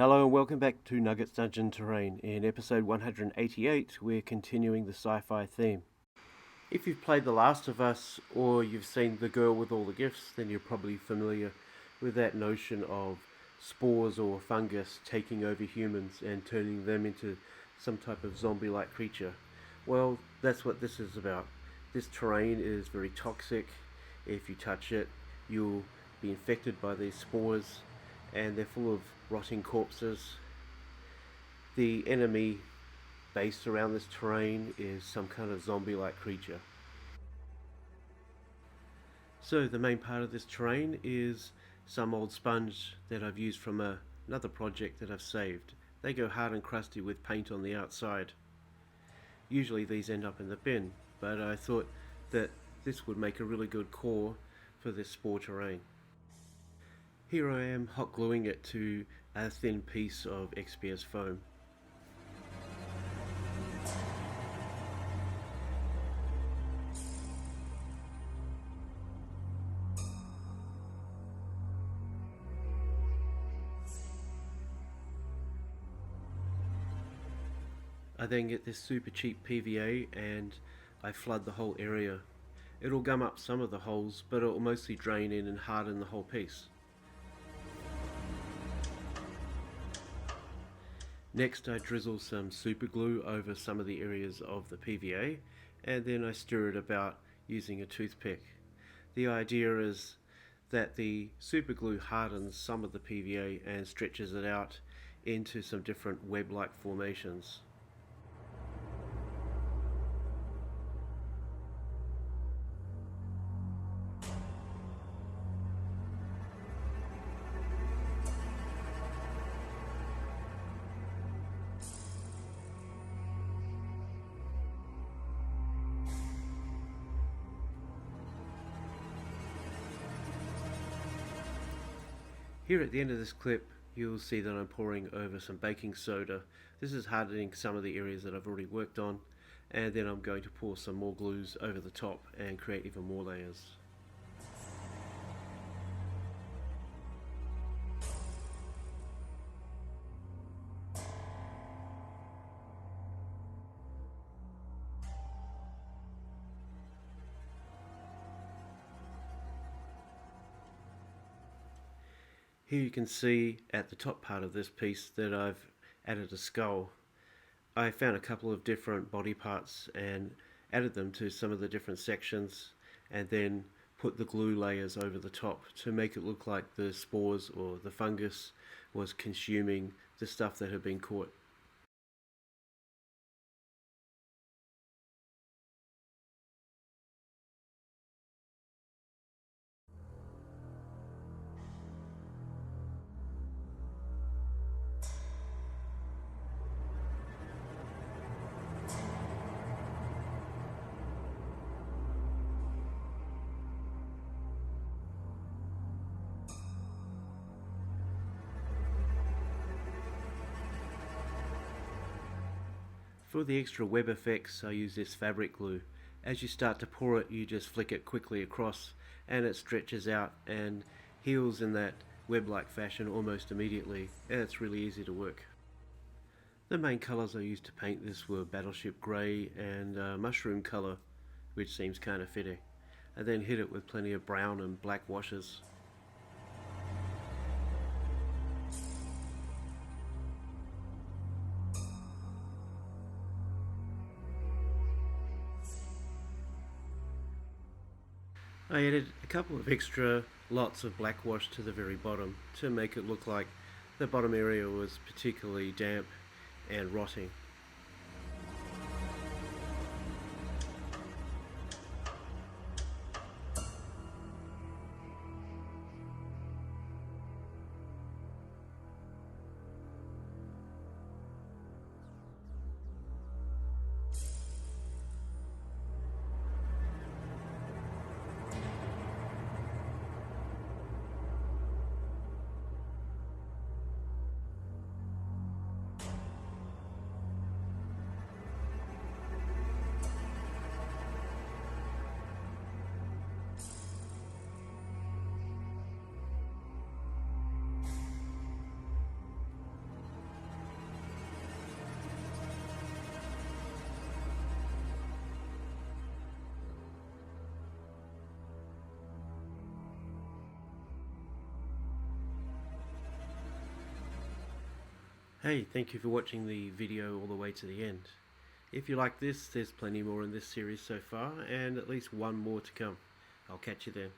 Hello and welcome back to Nuggets Dungeon Terrain. In episode 188, we're continuing the sci-fi theme. If you've played The Last of Us or you've seen The Girl with All the Gifts, then you're probably familiar with that notion of spores or fungus taking over humans and turning them into some type of zombie-like creature. Well, that's what this is about. This terrain is very toxic. If you touch it, you'll be infected by these spores, and they're full of rotting corpses. The enemy based around this terrain is some kind of zombie-like creature. So the main part of this terrain is some old sponge that I've used from another project that I've saved. They go hard and crusty with paint on the outside. Usually these end up in the bin, but I thought that this would make a really good core for this spore terrain. Here I am hot gluing it to a thin piece of XPS foam. I then get this super cheap PVA and I flood the whole area. It'll gum up some of the holes, but it'll mostly drain in and harden the whole piece. Next I drizzle some super glue over some of the areas of the PVA, and then I stir it about using a toothpick. The idea is that the super glue hardens some of the PVA and stretches it out into some different web-like formations. Here at the end of this clip, you'll see that I'm pouring over some baking soda. This is hardening some of the areas that I've already worked on, and then I'm going to pour some more glues over the top and create even more layers. Here you can see at the top part of this piece that I've added a skull. I found a couple of different body parts and added them to some of the different sections, and then put the glue layers over the top to make it look like the spores or the fungus was consuming the stuff that had been caught. For the extra web effects, I use this fabric glue. As you start to pour it, you just flick it quickly across and it stretches out and heals in that web-like fashion almost immediately, and it's really easy to work. The main colours I used to paint this were Battleship Grey and Mushroom colour, which seems kind of fitting. I then hit it with plenty of brown and black washes. I added a couple of extra lots of black wash to the very bottom to make it look like the bottom area was particularly damp and rotting. Hey, thank you for watching the video all the way to the end. If you like this, there's plenty more in this series so far, and at least one more to come. I'll catch you then.